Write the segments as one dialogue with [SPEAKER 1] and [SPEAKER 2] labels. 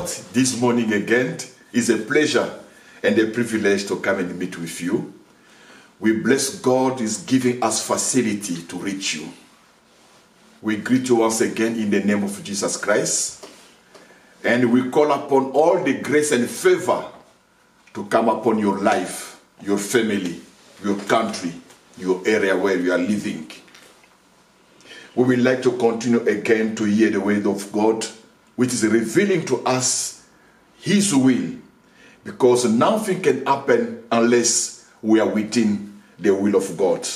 [SPEAKER 1] Lord, this morning again is a pleasure and a privilege to come and meet with you. We bless God is giving us facility to reach you. We greet you once again in the name of Jesus Christ. And we call upon all the grace and favor to come upon your life, your family, your country, your area where you are living. We would like to continue again to hear the word of God, which is revealing to us His will, because nothing can happen unless we are within the will of God.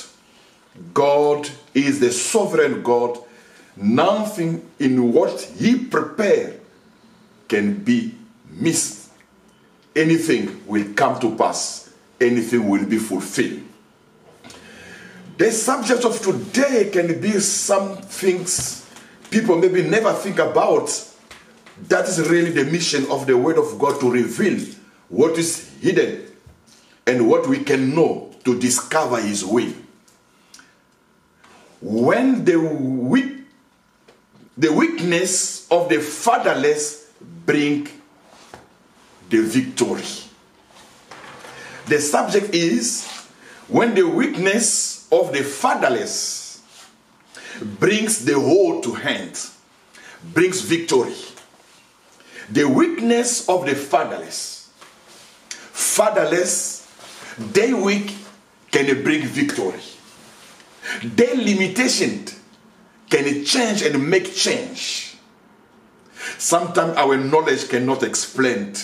[SPEAKER 1] God is the sovereign God. Nothing in what He prepared can be missed. Anything will come to pass. Anything will be fulfilled. The subject of today can be some things people maybe never think about. That is really the mission of the Word of God, to reveal what is hidden and what we can know to discover His will. When the weakness of the fatherless bring the victory. The subject is when the weakness of the fatherless brings the whole to hand, brings victory. The weakness of the fatherless, they weak can bring victory. Their limitation can change and make change. Sometimes our knowledge cannot explain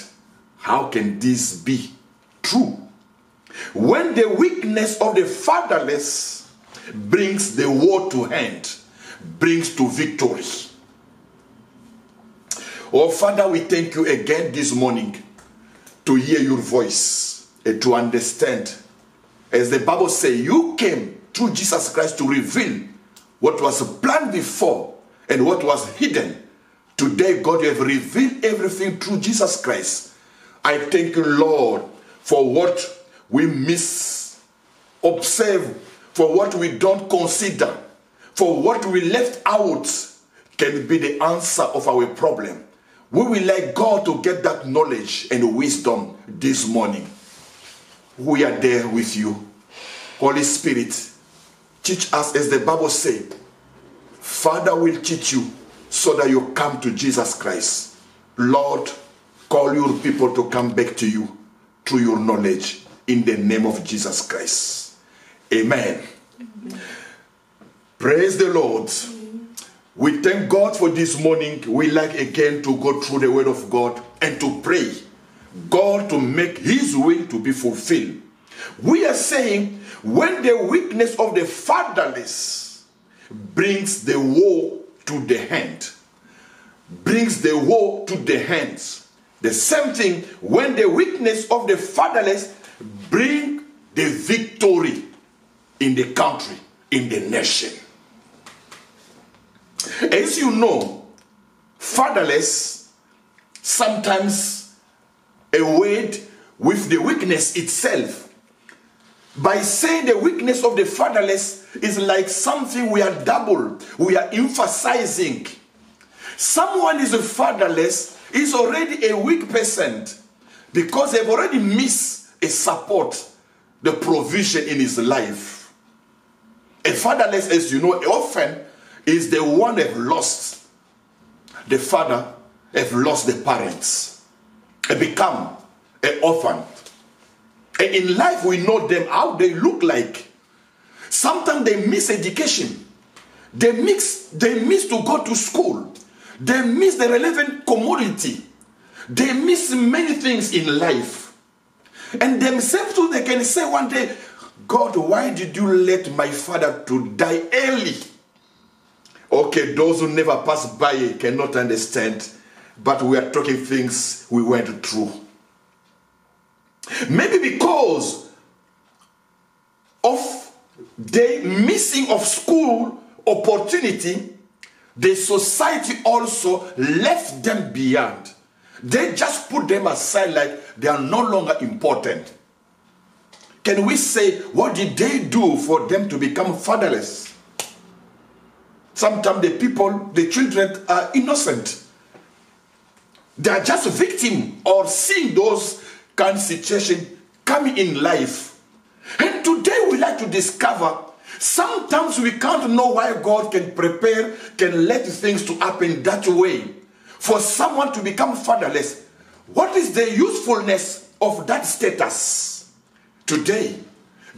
[SPEAKER 1] how can this be true. When the weakness of the fatherless brings the war to hand, brings to victory. Oh Father, we thank you again this morning to hear your voice and to understand. As the Bible says, you came through Jesus Christ to reveal what was planned before and what was hidden. Today, God, you have revealed everything through Jesus Christ. I thank you, Lord, for what we observe, for what we don't consider, for what we left out can be the answer of our problem. We will like God to get that knowledge and wisdom this morning. We are there with you. Holy Spirit, teach us as the Bible says. Father will teach you so that you come to Jesus Christ. Lord, call your people to come back to you through your knowledge in the name of Jesus Christ. Amen. Amen. Praise the Lord. We thank God for this morning. We like again to go through the word of God and to pray God to make His will to be fulfilled. We are saying when the weakness of the fatherless brings the woe to the hand, brings the woe to the hands. The same thing when the weakness of the fatherless bring the victory in the country, in the nation. As you know, fatherless sometimes a word with the weakness itself. By saying the weakness of the fatherless is like something we are double, we are emphasizing. Someone is a fatherless is already a weak person because they've already missed a support, the provision in his life. A fatherless, as you know, often is the one that lost the father, have lost the parents, and become an orphan. And in life we know them, how they look like. Sometimes they miss education. They miss to go to school. They miss the relevant commodity. They miss many things in life. And themselves too, they can say one day, God, why did you let my father to die early? Okay, those who never passed by cannot understand, but we are talking things we went through. Maybe because of the missing of school opportunity, the society also left them beyond. They just put them aside like they are no longer important. Can we say, what did they do for them to become fatherless? Sometimes the children are innocent. They are just victim or seeing those kind of situations coming in life. And today we like to discover sometimes we can't know why God can prepare, can let things to happen that way. For someone to become fatherless, what is the usefulness of that status? Today,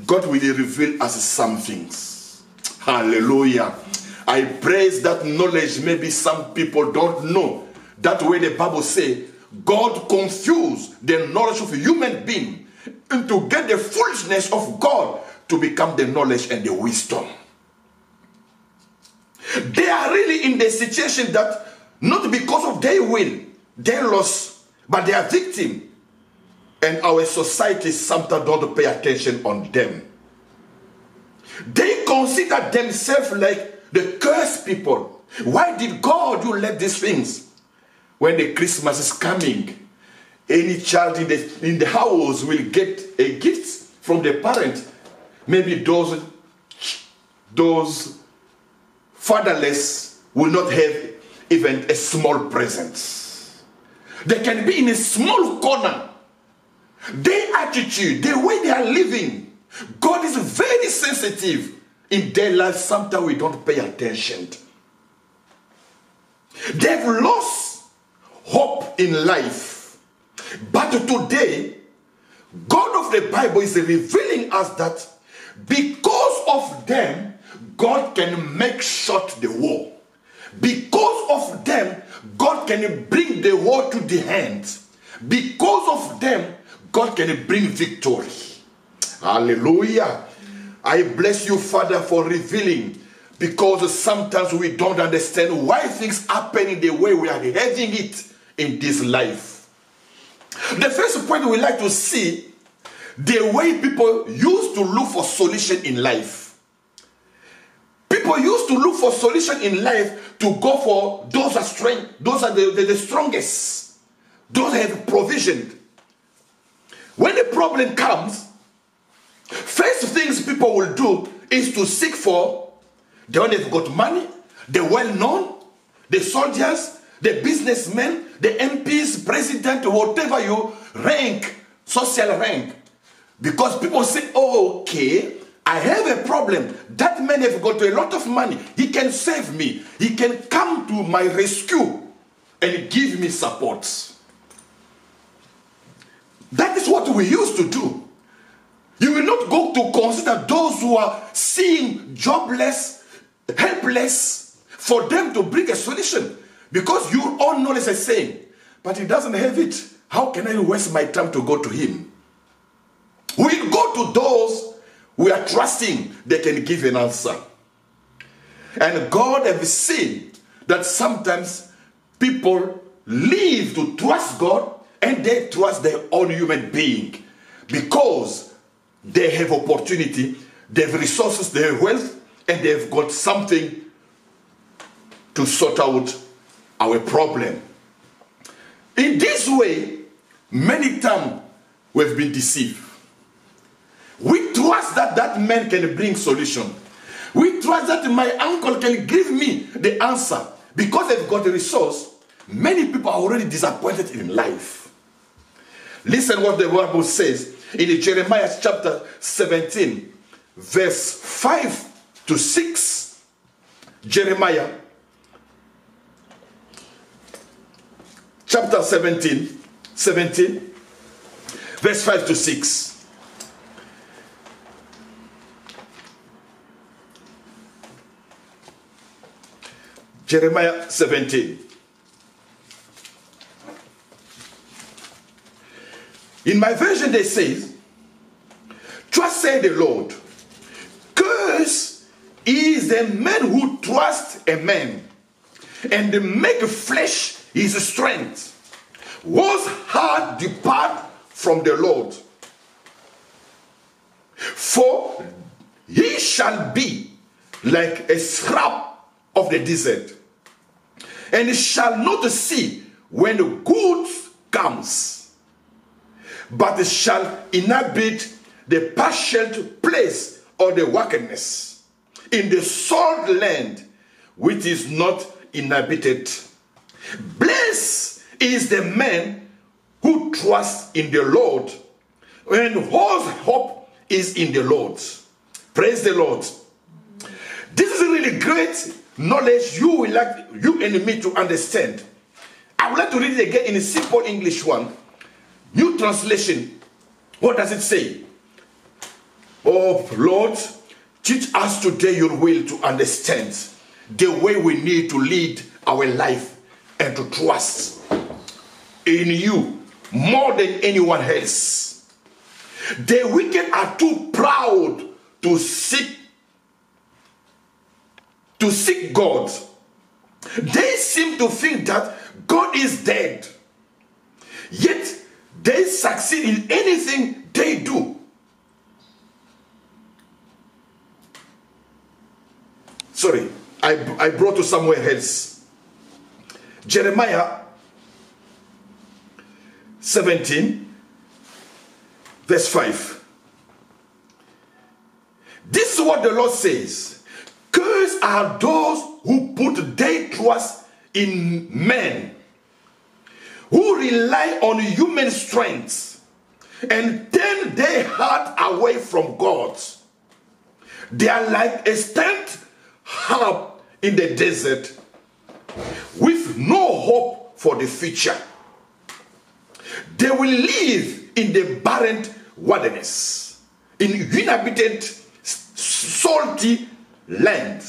[SPEAKER 1] God will reveal us some things. Hallelujah. I praise that knowledge. Maybe some people don't know. That way the Bible says, God confused the knowledge of a human being and to get the foolishness of God to become the knowledge and the wisdom. They are really in the situation that not because of their will, their loss, but they are victim. And our society sometimes don't pay attention on them. They consider themselves like the cursed people. Why did God you let these things? When the Christmas is coming, any child in the house will get a gift from the parent. Maybe those fatherless will not have even a small present. They can be in a small corner. Their attitude, the way they are living, God is very sensitive in their life. Sometimes we don't pay attention. They've lost hope in life. But today, God of the Bible is revealing us that because of them, God can make short the war. Because of them, God can bring the war to the end. Because of them, God can bring victory. Hallelujah. I bless you, Father, for revealing, because sometimes we don't understand why things happen in the way we are having it in this life. The first point we like to see, the way people used to look for solution in life. People used to look for solution in life to go for those are strength, those are the strongest, those have provision. When the problem comes, first things people will do is to seek for the one who've got money, the well-known, the soldiers, the businessmen, the MPs, president, whatever you rank, social rank. Because people say, oh, okay, I have a problem. That man have got a lot of money. He can save me. He can come to my rescue and give me support. That is what we used to do. You will not go to consider those who are seeing jobless, helpless, for them to bring a solution. Because you all know there's a saying, but he doesn't have it. How can I waste my time to go to him? We go to those we are trusting they can give an answer. And God has seen that sometimes people leave to trust God and they trust their own human being because they have opportunity, they have resources, they have wealth, and they've got something to sort out our problem. In this way, many times we've been deceived. We trust that that man can bring solution. We trust that my uncle can give me the answer. Because they've got the resource, many people are already disappointed in life. Listen what the Bible says in Jeremiah chapter 17, verse 5 to 6. Jeremiah chapter 17, verse 5 to 6. Jeremiah 17. In my version, they say, "Trust say the Lord, curse is a man who trusts a man, and make flesh his strength. Whose heart depart from the Lord? For he shall be like a shrub of the desert, and shall not see when the good comes, but shall inhabit the parched place of the wickedness in the salt land which is not inhabited. Blessed is the man who trusts in the Lord and whose hope is in the Lord. Praise the Lord. This is really great knowledge you will like you and me to understand. I would like to read it again in a simple English one. New translation. What does it say? Oh Lord, teach us today your will to understand the way we need to lead our life and to trust in you more than anyone else. The wicked are too proud to seek God. They seem to think that God is dead, yet they succeed in anything they do. Sorry, I brought to somewhere else. Jeremiah 17, verse 5. This is what the Lord says. Cursed are those who put their trust in men, who rely on human strength and turn their heart away from God. They are like a tent harp in the desert with no hope for the future. They will live in the barren wilderness, in inhabited salty land.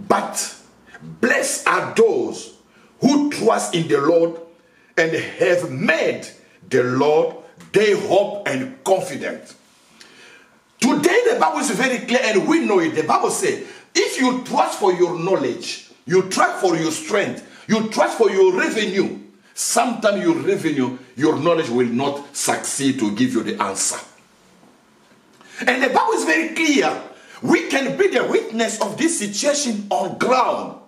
[SPEAKER 1] But blessed are those who trust in the Lord and have made the Lord their hope and confidence. Today the Bible is very clear and we know it. The Bible says, if you trust for your knowledge, you trust for your strength, you trust for your revenue, sometimes your revenue, your knowledge will not succeed to give you the answer. And the Bible is very clear. We can be the witness of this situation on ground.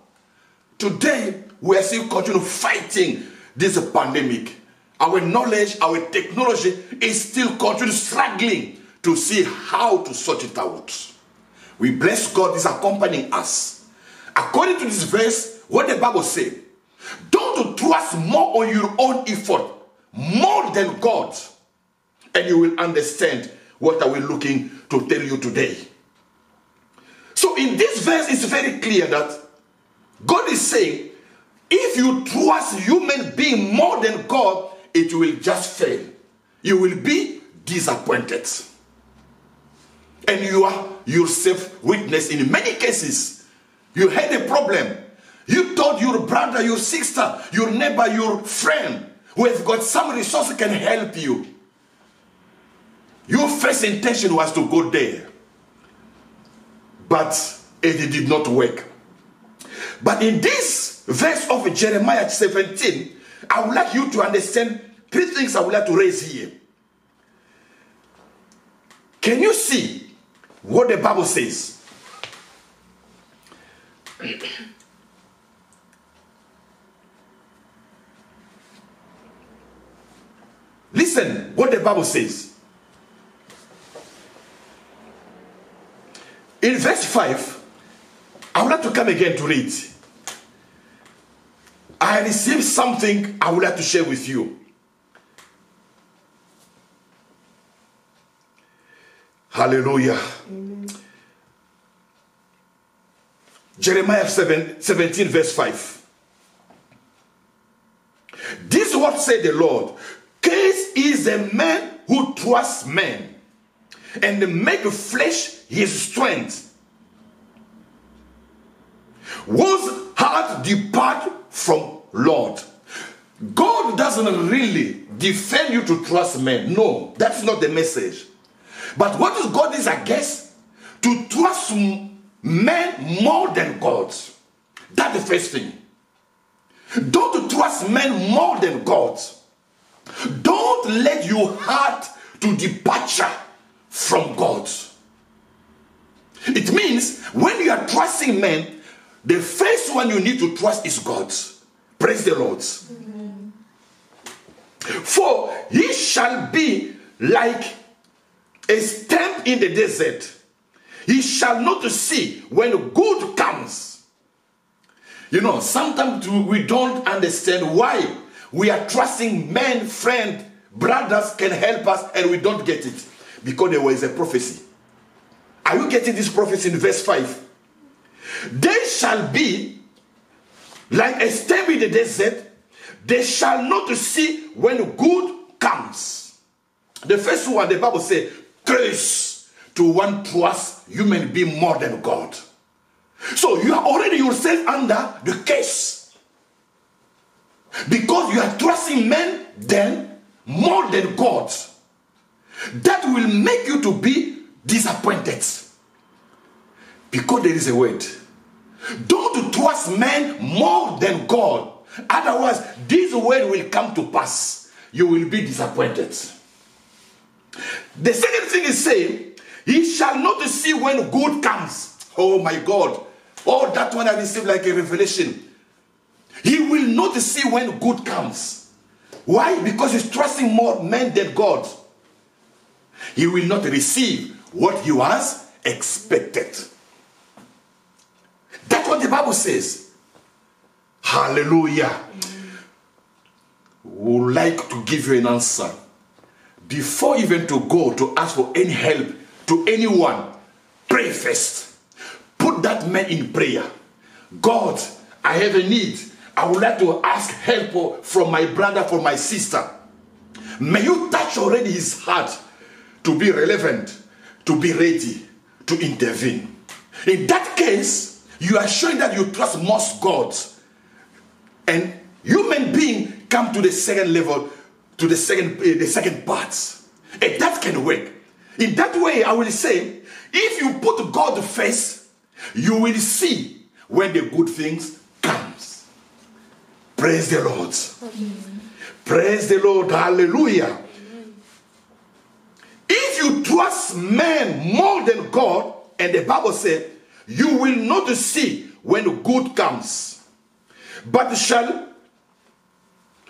[SPEAKER 1] Today, we are still continue fighting this pandemic. Our knowledge, our technology is still continue struggling to see how to sort it out. We bless God is accompanying us. According to this verse, what the Bible says, don't trust more on your own effort, more than God. And you will understand what are we looking to tell you today. So in this verse, it's very clear that God is saying, if you trust human being more than God, it will just fail. You will be disappointed. And you are yourself witness in many cases. You had a problem. You thought your brother, your sister, your neighbor, your friend, who have got some resources can help you. Your first intention was to go there. But it did not work. But in this verse of Jeremiah 17, I would like you to understand three things I would like to raise here. Can you see what the Bible says? Listen what the Bible says. In verse 5, I would like to come again to read. I received something I would like to share with you. Hallelujah. Amen. Jeremiah 17 verse 5. This is what said the Lord. Cursed is the man who trusts men and make flesh his strength, whose heart depart from Lord. God doesn't really defend you to trust men. No, that's not the message. But what is God is against? To trust men more than God. That's the first thing. Don't trust men more than God. Don't let your heart to departure from God. It means when you are trusting men, the first one you need to trust is God. Praise the Lord. Amen. For he shall be like a stamp in the desert. He shall not see when good comes. You know, sometimes we don't understand why we are trusting men, friends, brothers can help us and we don't get it? Because there was a prophecy. Are you getting this prophecy in verse 5? They shall be like a stem in the desert. They shall not see when good comes. The first one, the Bible says, curse to one trust human being more than God. So you are already yourself under the curse. Because you are trusting men then more than God. That will make you to be disappointed. Because there is a word. Don't trust men more than God. Otherwise, this word will come to pass. You will be disappointed. The second thing is saying, he shall not see when good comes. Oh my God. Oh, that one I received like a revelation. He will not see when good comes. Why? Because he's trusting more men than God. He will not receive what he was expected. That's what the Bible says. Hallelujah. We would like to give you an answer. Before even to go to ask for any help to anyone, pray first. Put that man in prayer. God, I have a need. I would like to ask help from my brother, from my sister. May you touch already his heart to be relevant, to be ready, to intervene. In that case, you are showing that you trust most God. And human being come to the second level, to the second part. And that can work. In that way, I will say, if you put God first, you will see when the good things comes. Praise the Lord. Amen. Praise the Lord. Hallelujah. Amen. If you trust man more than God, and the Bible says, you will not see when good comes, but shall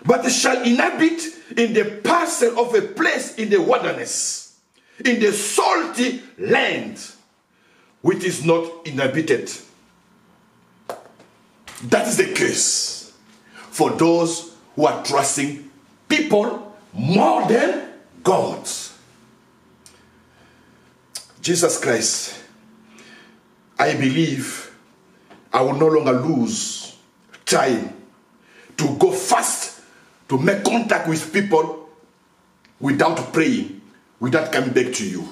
[SPEAKER 1] inhabit in the parcel of a place in the wilderness, in the salty land, which is not inhabited. That is the case for those who are trusting people more than God. Jesus Christ, I believe I will no longer lose time to go fast, to make contact with people without praying, without coming back to you.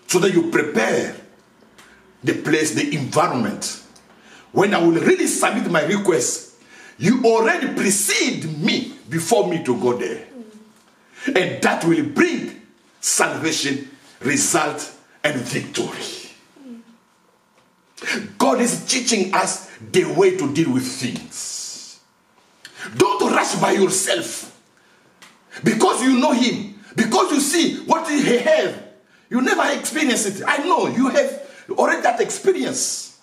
[SPEAKER 1] So that you prepare the place, the environment. When I will really submit my request, you already precede me before me to go there. And that will bring salvation, result, and victory. God is teaching us the way to deal with things. Don't rush by yourself. Because you know him. Because you see what he has. You never experienced it. I know you have already that experience.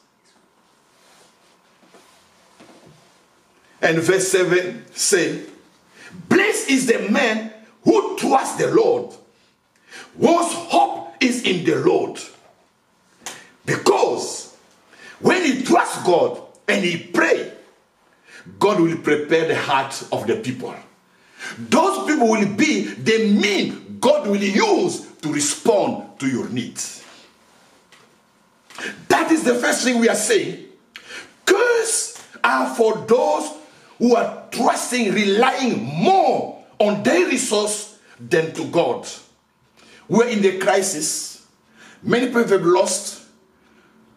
[SPEAKER 1] And verse 7 say, blessed is the man who trusts the Lord, whose hope is in the Lord. Because when he trusts God and he prays, God will prepare the heart of the people. Those people will be the means God will use to respond to your needs. That is the first thing we are saying. Curses are for those who are trusting, relying more on their resource than to God. We're in the crisis. Many people have lost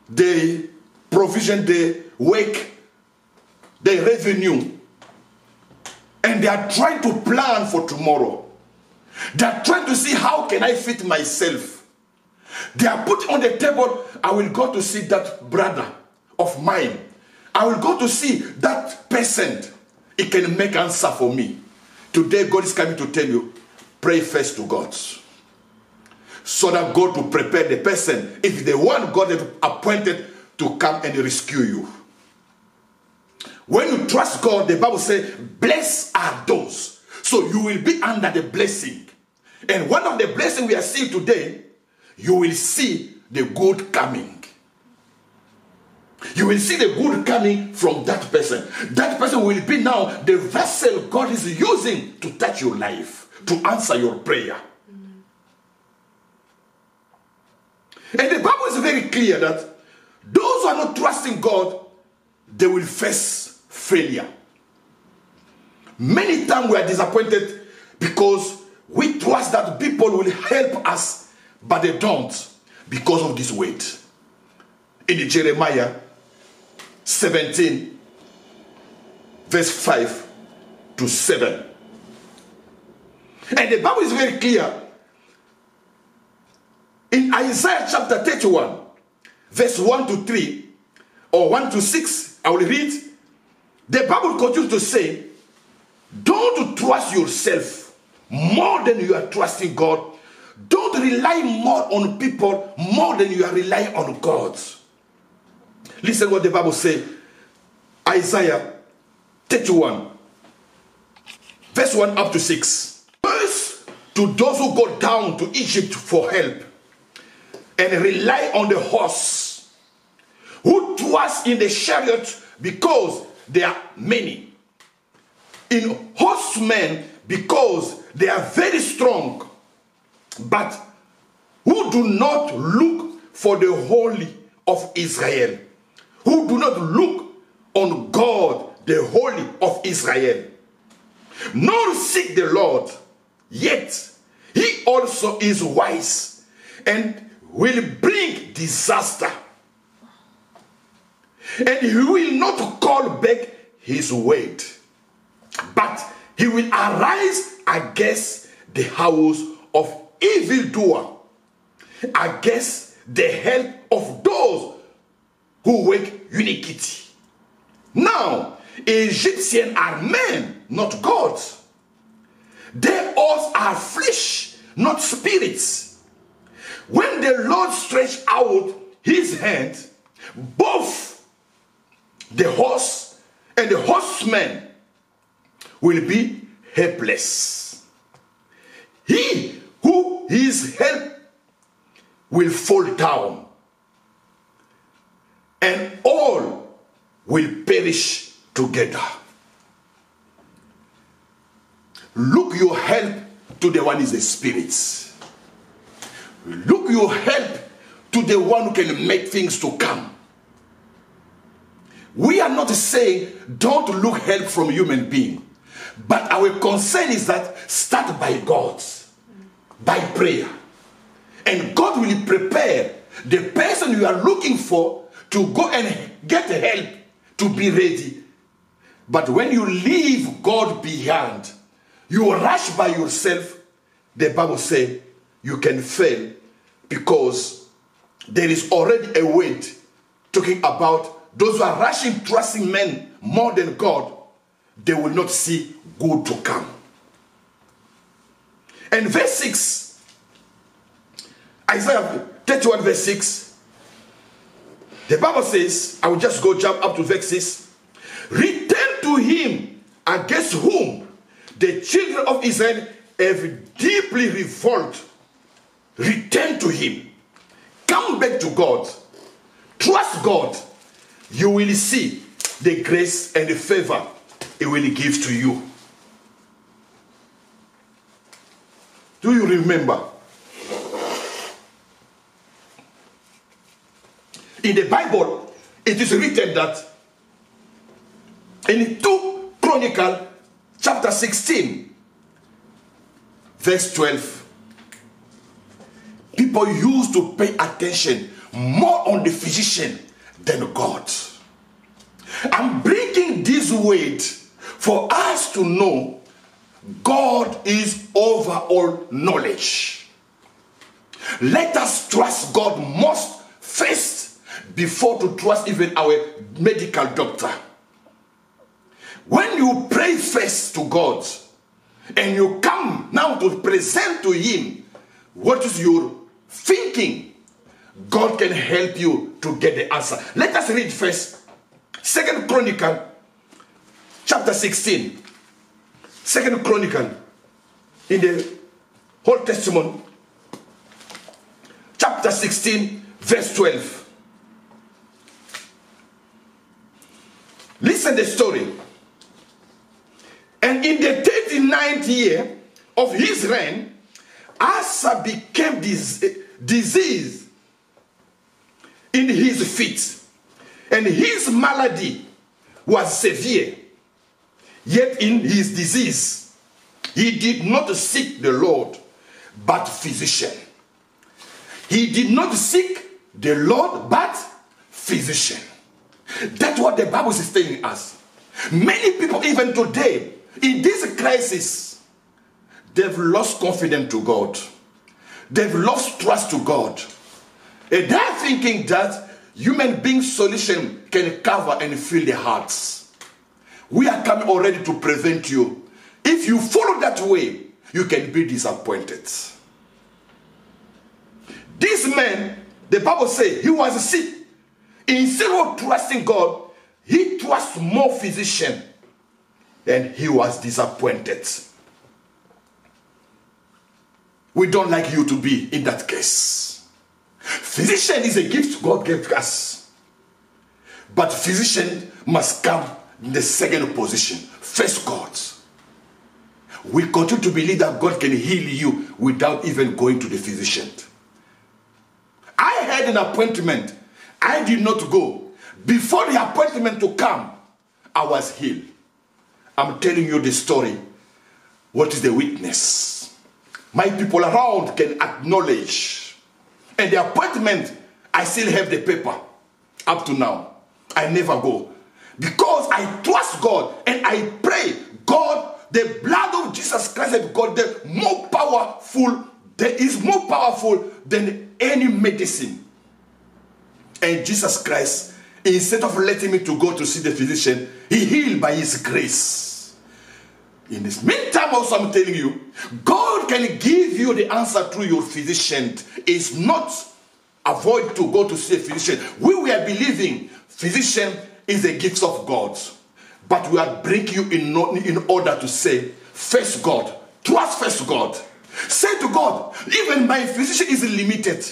[SPEAKER 1] the provision, the work, the revenue. And they are trying to plan for tomorrow. They are trying to see how can I fit myself. They are put on the table, I will go to see that brother of mine. I will go to see that person. It can make answer for me. Today God is coming to tell you, pray first to God. So that God will prepare the person. If the one God has appointed to come and rescue you. When you trust God, the Bible says, blessed are those. So you will be under the blessing. And one of the blessings we are seeing today, you will see the good coming. You You will see the good coming from that person. That person will be now the vessel God is using to touch your life, to answer your prayer. And the Bible is very clear that those who are not trusting God, they will face failure. Many times we are disappointed because we trust that people will help us, but they don't because of this weight. In Jeremiah 17, verse 5 to 7. And the Bible is very clear. In Isaiah chapter 31, verse 1 to 3, or 1 to 6, I will read. The Bible continues to say, don't trust yourself more than you are trusting God. Don't rely more on people more than you are relying on God. Listen what the Bible says. Isaiah 31, verse 1 up to 6. First, to those who go down to Egypt for help and rely on the horse, who trust in the chariot because they are many, in horsemen because they are very strong, but who do not look for the Holy of Israel, who do not look on God, the Holy of Israel, nor seek the Lord, yet he also is wise and will bring disaster, and he will not call back his word, but he will arise against the house of evildoer, against the help of those who work iniquity. Now, Egyptians are men, not gods. They all are flesh, not spirits. When the Lord stretched out his hand, both the horse and the horseman will be helpless. He who is help will fall down, and all will perish together. Look your help to the one who is the spirit. Look your help to the one who can make things to come. We are not saying don't look help from human being, but our concern is that start by God, by prayer, and God will prepare the person you are looking for to go and get help, to be ready. But when you leave God behind, you rush by yourself, the Bible says you can fail, because there is already a word talking about those who are rushing, trusting men more than God, they will not see good to come. And verse 6, Isaiah 31 verse 6, the Bible says, I will just go jump up to verse 6. Return to him against whom the children of Israel have deeply revolted. Return to him. Come back to God. Trust God. You will see the grace and the favor it will give to you. Do you remember? In the Bible, it is written that in 2 Chronicles chapter 16, verse 12, people used to pay attention more on the physician than God. I'm bringing this word for us to know God is over all knowledge. Let us trust God most first before to trust even our medical doctor. When you pray first to God and you come now to present to him what is your thinking, God can help you to get the answer. Let us read first 2 Chronicles chapter 16. 2 Chronicles in the Old Testament chapter 16 verse 12. Listen to the story. And in the 39th year of his reign, Asa became diseased in his feet, and his malady was severe. Yet in his disease, he did not seek the Lord, but physician. He did not seek the Lord, but physician. That's what the Bible is telling us. Many people, even today, in this crisis, they've lost confidence to God. They've lost trust to God. And they're thinking that human being solution can cover and fill their hearts. We are coming already to prevent you. If you follow that way, you can be disappointed. This man, the Bible says, he was sick. Instead of trusting God, he trusts more physician, and he was disappointed. We don't like you to be in that case. Physician is a gift God gave us. But physician must come in the second position. First God. We continue to believe that God can heal you without even going to the physician. I had an appointment. I did not go. Before the appointment to come, I was healed. I'm telling you the story. What is the witness? My people around can acknowledge. And the appointment, I still have the paper up to now. I never go. Because I trust God and I pray, God, the blood of Jesus Christ, God, there is more powerful than any medicine. And Jesus Christ, instead of letting me to go to see the physician, he healed by his grace. In this meantime, also I'm telling you, God can give you the answer through your physician. It's not avoid to go to see a physician. We were believing physician is a gift of God. But we are breaking you in order to say, first God, trust first God. Say to God, even my physician is limited.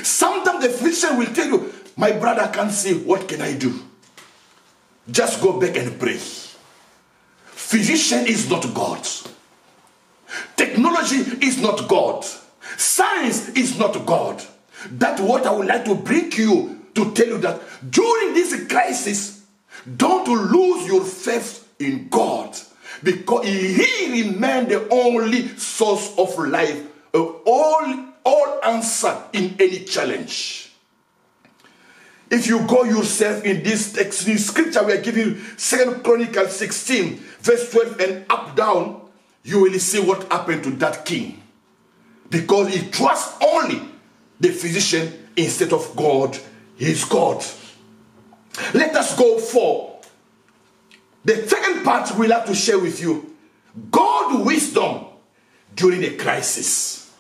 [SPEAKER 1] Sometimes the physician will tell you, my brother can't see, what can I do? Just go back and pray. Physician is not God. Technology is not God. Science is not God. That's what I would like to bring you to tell you, that during this crisis, don't lose your faith in God, because he remains the only source of life, all answer in any challenge. If you go yourself in this text, in scripture, we are giving 2 Chronicles 16, verse 12 and up down, you will see what happened to that king. Because he trusts only the physician instead of God, his God. Let us go for the second part we'll have to share with you. God wisdom during the crisis.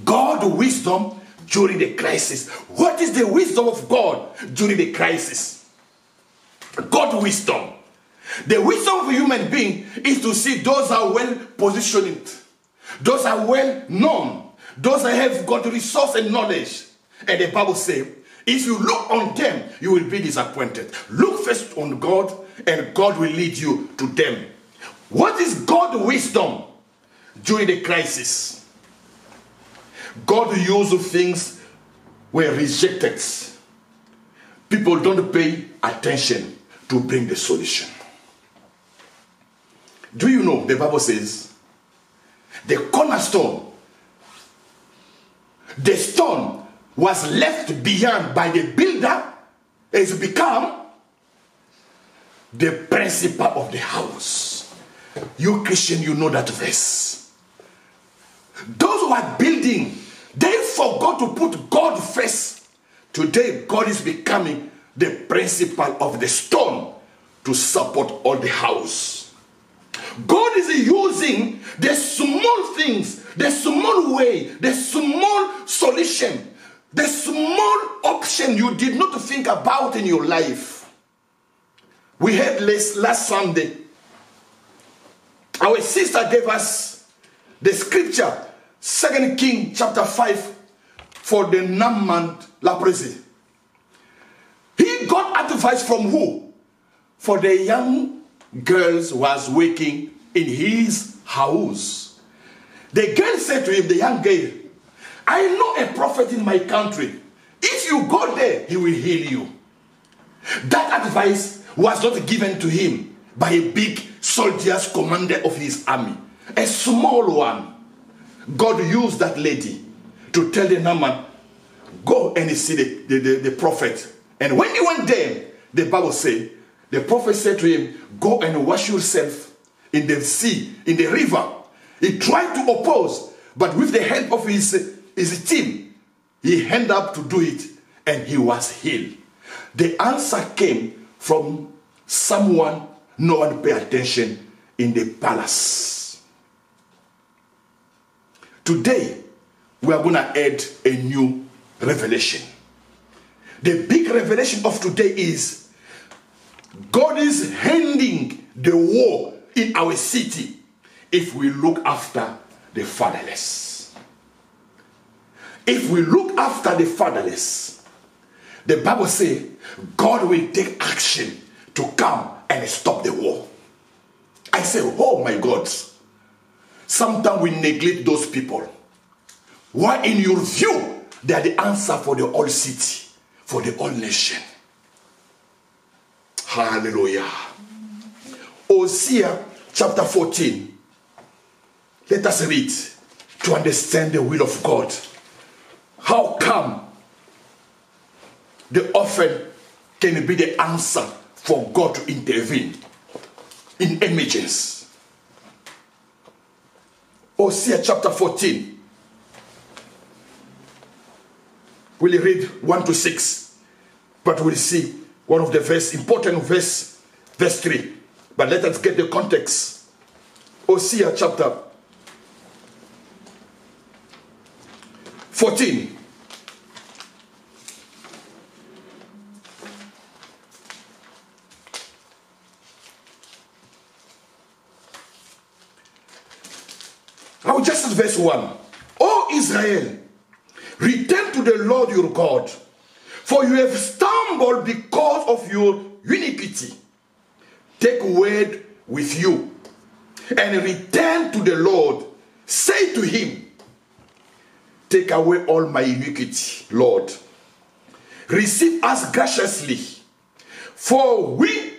[SPEAKER 1] God wisdom during the crisis. What is the wisdom of God during the crisis? God wisdom. The wisdom of a human being is to see those are well positioned, those are well known, those that have got resource and knowledge. And the Bible says, if you look on them, you will be disappointed. Look first on God, and God will lead you to them. What is God's wisdom during the crisis? God used things were rejected. People don't pay attention to bring the solution. Do you know, the Bible says, the cornerstone, the stone was left behind by the builder, has become the principal of the house. You Christian, you know that verse. Those who are building, they forgot to put God first. Today, God is becoming the principal of the stone to support all the house. God is using the small things, the small way, the small solution, the small option you did not think about in your life. We had last Sunday, our sister gave us the scripture, 2 Kings chapter 5, for the Naaman leprosy. He got advice from who? for the young girls was working in his house. The girl said to him, the young girl, I know a prophet in my country. If you go there, he will heal you. That advice was not given to him by a big soldier's commander of his army. A small one. God used that lady to tell the Naaman, go and see the prophet. And when he went there, the Bible said, the prophet said to him, go and wash yourself in the sea, in the river. He tried to oppose, but with the help of his team, he ended up to do it, and he was healed. The answer came from someone no one paid attention in the palace. Today, we are going to add a new revelation. The big revelation of today is God is ending the war in our city if we look after the fatherless. If we look after the fatherless, the Bible says God will take action to come and stop the war. I say, oh my God. Sometimes we neglect those people. Why in your view, they are the answer for the whole city, for the whole nation. Hallelujah. Hosea chapter 14. Let us read to understand the will of God. How come the orphan can be the answer for God to intervene in emergency? Hosea chapter 14. We'll read 1 to 6. But we'll see one of the important verse 3. But let us get the context. Hosea chapter 14. I will just at verse 1. O Israel, return to the Lord your God, for you have stumbled because of your iniquity. Take word with you and return to the Lord. Say to him, take away all my iniquity, Lord. Receive us graciously, for we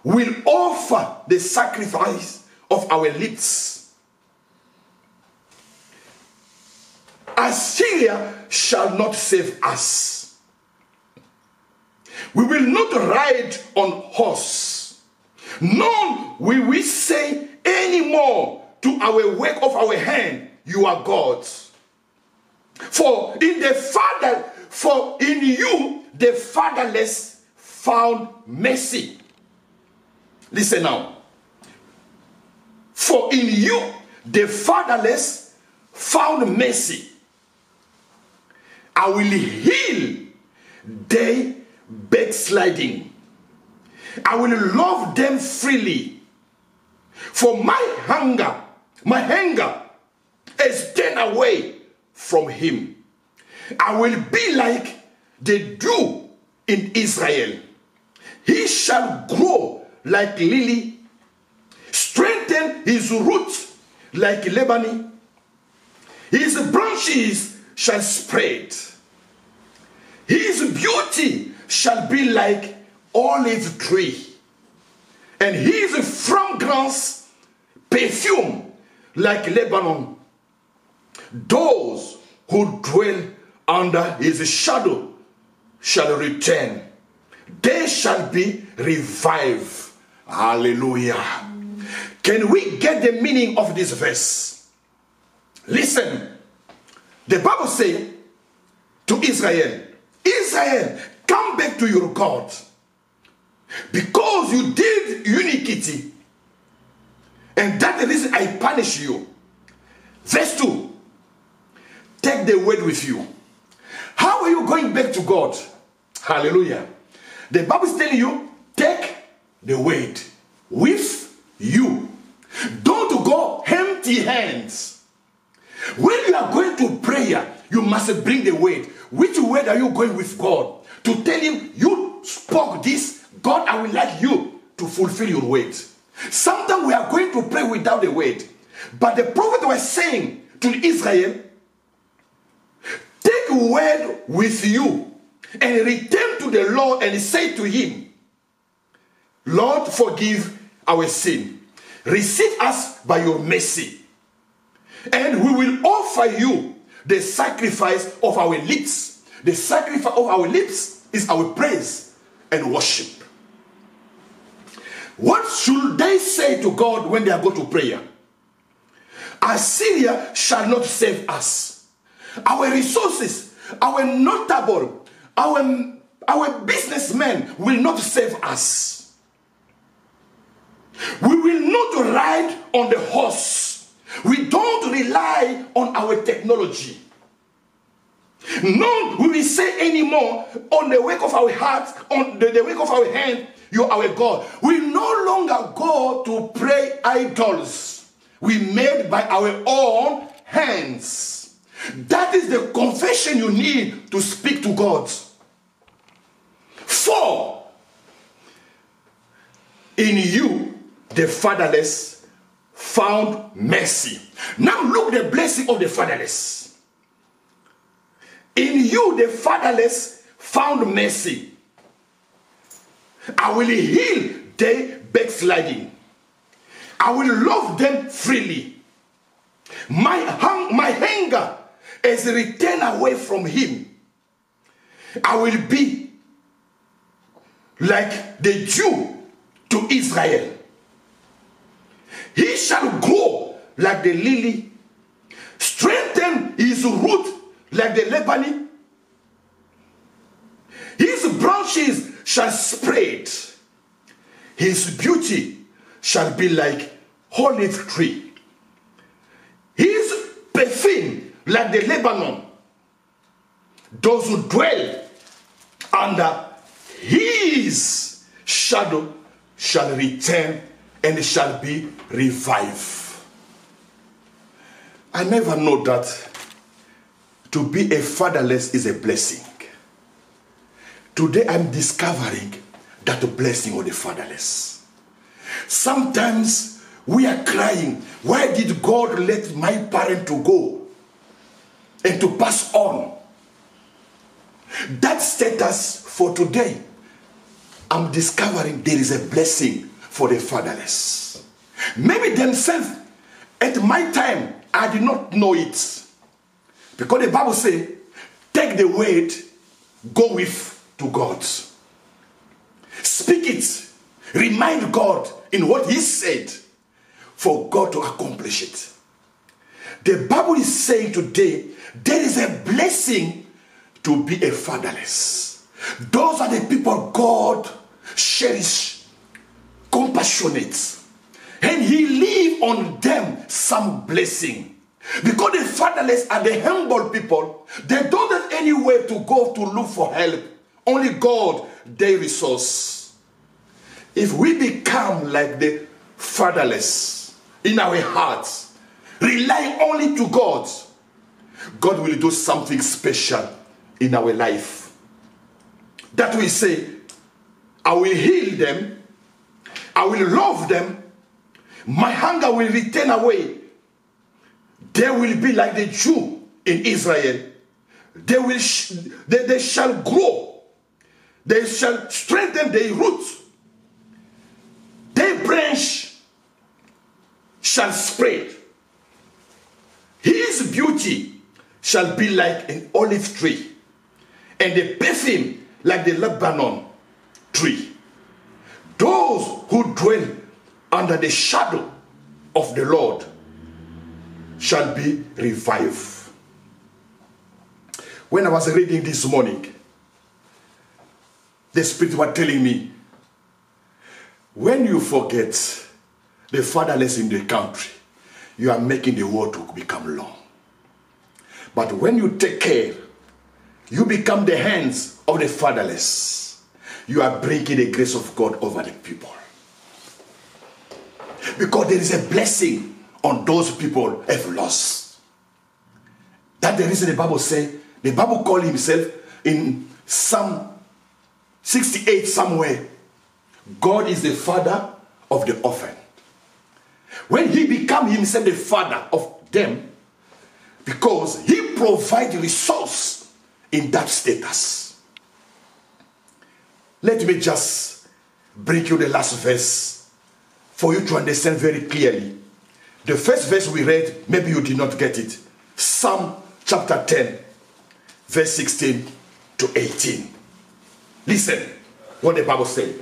[SPEAKER 1] will offer the sacrifice of our lips. Assyria shall not save us. We will not ride on horse, nor will we say anymore to our work of our hand, you are gods. For in you the fatherless found mercy. Listen now. For in you the fatherless found mercy. I will heal their backsliding. I will love them freely. For my anger is turned away from him. I will be like the dew in Israel. He shall grow like lily, strengthen his roots like Lebanon. His branches shall spread. His beauty shall be like olive tree, and his fragrance perfume like Lebanon. Those who dwell under his shadow shall return. They shall be revived. Hallelujah. Can we get the meaning of this verse? Listen. The Bible says to Israel, Israel, come back to your God. Because you did iniquity, and that's the reason I punish you. Verse 2. Take the word with you. How are you going back to God? Hallelujah. The Bible is telling you, take the word with you. Don't go empty hands. When you are going to prayer, you must bring the word. Which word are you going with God? To tell him, you spoke this, God, I would like you to fulfill your word. Sometimes we are going to pray without the word. But the prophet was saying to Israel, take a word with you and return to the Lord and say to him, Lord, forgive our sin. Receive us by your mercy. And we will offer you the sacrifice of our lips. The sacrifice of our lips is our praise and worship. What should they say to God when they are going to prayer? Assyria shall not save us. Our resources, our notable, our businessmen will not save us. We will not ride on the horse. We don't rely on our technology. Nor will we say anymore on the work of our heart, on the work of our hand, you are our God. We no longer go to pray idols we made by our own hands. That is the confession you need to speak to God. 4. In you, the fatherless found mercy. Now look the blessing of the fatherless. In you, the fatherless found mercy. I will heal their backsliding. I will love them freely. My anger is returned away from him. I will be like the Jew to Israel. He shall grow like the lily, strengthen his root like the Lebanon. His branches shall spread. His beauty shall be like olive tree. His perfume like the Lebanon. Those who dwell under his shadow shall return and shall be revived. I never know that to be a fatherless is a blessing. Today I'm discovering that blessing of the fatherless. Sometimes we are crying, why did God let my parent to go and to pass on? That status for today, I'm discovering there is a blessing for the fatherless. Maybe themselves, at my time, I did not know it. Because the Bible says, take the word, go with to God. Speak it. Remind God in what he said for God to accomplish it. The Bible is saying today, there is a blessing to be a fatherless. Those are the people God cherish, compassionate, and he leave on them some blessing. Because the fatherless are the humble people, they don't have anywhere to go to look for help. Only God, their resource. If we become like the fatherless in our hearts, rely only to God, God will do something special in our life. That we say, I will heal them, I will love them, my hunger will return away. They will be like the Jew in Israel. They shall grow. They shall strengthen their roots. Their branch shall spread. His beauty shall be like an olive tree, and the perfume like the Lebanon tree. Those who dwell under the shadow of the Lord shall be revived. When I was reading this morning, the Spirit was telling me, when you forget the fatherless in the country, you are making the world to become long. But when you take care, you become the hands of the fatherless. You are breaking the grace of God over the people. Because there is a blessing on those people have lost. That's the reason the Bible says, the Bible called himself in Psalm 68 somewhere, God is the father of the orphan. When he became himself the father of them, because he provides resource in that status. Let me just bring you the last verse for you to understand very clearly. The first verse we read, maybe you did not get it. Psalm chapter 10, verse 16 to 18. Listen what the Bible says.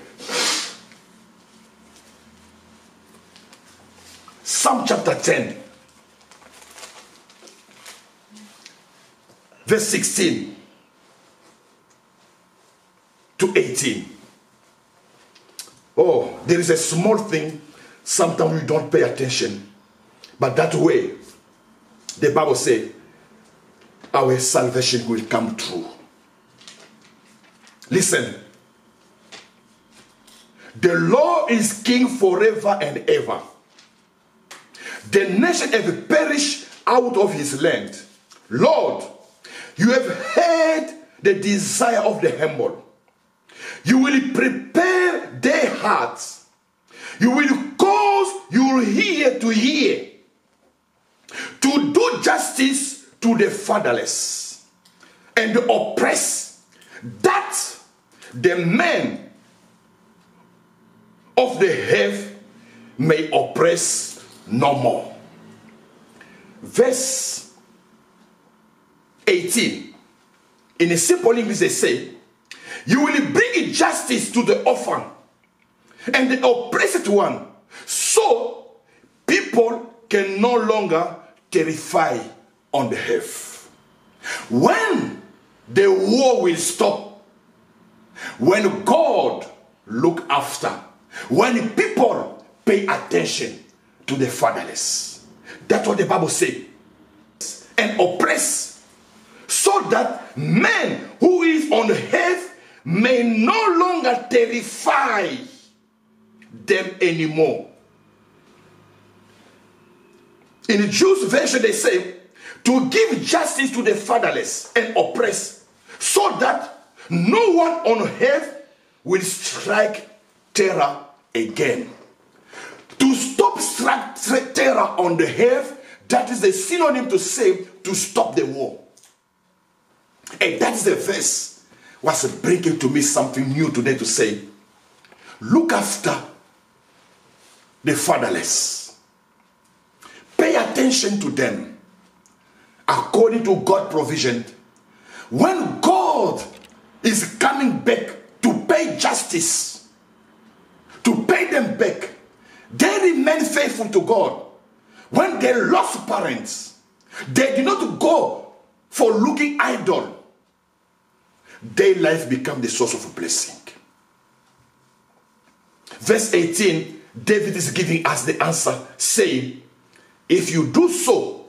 [SPEAKER 1] Psalm chapter 10, verse 16 to 18. Oh, there is a small thing, sometimes we don't pay attention. But that way, the Bible says, our salvation will come true. Listen. The Lord is king forever and ever. The nation have perished out of his land. Lord, you have heard the desire of the humble. You will prepare their hearts. You will cause your ear to hear, to do justice to the fatherless and the oppressed, that the men of the earth may oppress no more. Verse 18. In a simple English they say, you will bring justice to the orphan and the oppressed one, so people can no longer terrify on the earth. When the war will stop, when God look after, when people pay attention to the fatherless. That's what the Bible says. And oppress, so that men who is on the earth may no longer terrify them anymore. In the Jews version they say, to give justice to the fatherless and oppressed, so that no one on earth will strike terror again. To stop strike terror on the earth, that is a synonym to say to stop the war. And that is the verse was bringing to me something new today to say, look after the fatherless. Pay attention to them according to God's provision. When God is coming back to pay justice, to pay them back, they remain faithful to God. When they lost parents, they did not go for looking idle. Their life become the source of a blessing. Verse 18, David is giving us the answer, saying, if you do so,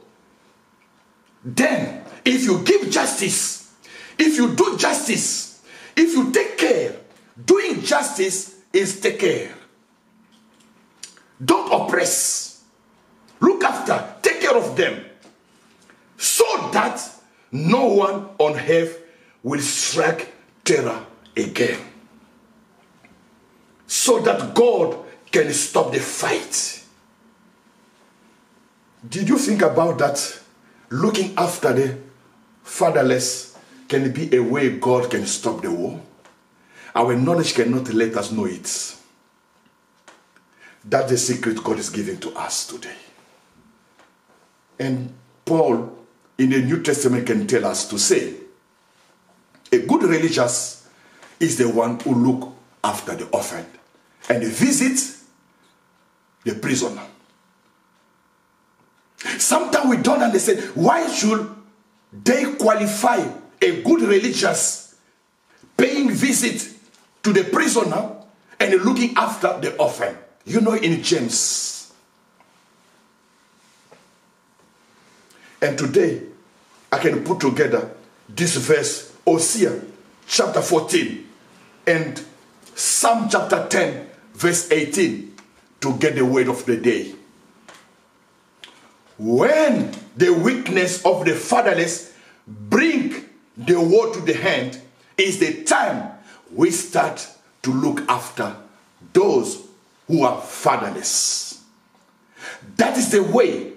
[SPEAKER 1] then if you give justice, if you do justice, if you take care, doing justice is take care. Don't oppress. Look after, take care of them, so that no one on earth will strike terror again. So that God can stop the fight. Did you think about that? Looking after the fatherless can be a way God can stop the war. Our knowledge cannot let us know it. That's the secret God is giving to us today. And Paul in the New Testament can tell us to say, a good religious is the one who look after the orphan and visit the prisoner. Sometimes we don't understand, why should they qualify a good religious paying visit to the prisoner and looking after the orphan? You know, in James. And today, I can put together this verse, Hosea chapter 14 and Psalm chapter 10, verse 18, to get the word of the day. When the weakness of the fatherless bring the war to the hand, is the time we start to look after those who are fatherless. That is the way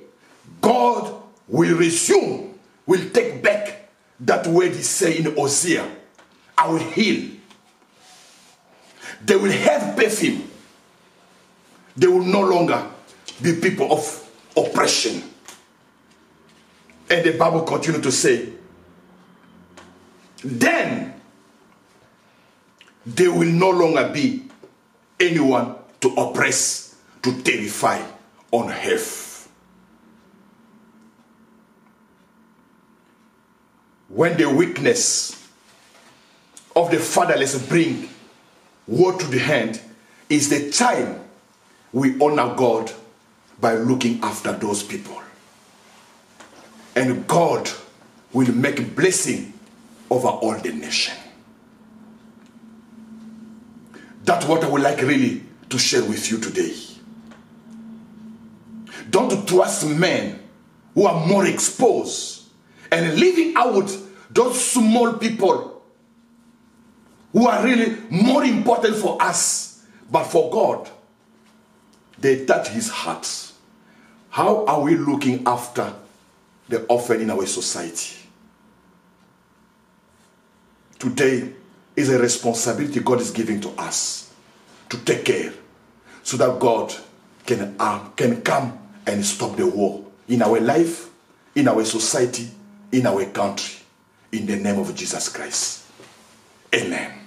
[SPEAKER 1] God will resume, will take back that word he said in Hosea, I will heal. They will have perfume. They will no longer be people of oppression. And the Bible continues to say, then there will no longer be anyone to oppress, to terrify on earth. When the weakness of the fatherless bring woe to the hand, is the time we honor God by looking after those people. And God will make blessing over all the nation. That's what I would like really to share with you today. Don't trust men who are more exposed and leaving out those small people who are really more important for us, but for God, they touch his heart. How are we looking after the orphan in our society? Today is a responsibility God is giving to us to take care so that God can come and stop the war in our life, in our society, in our country. In the name of Jesus Christ. Amen.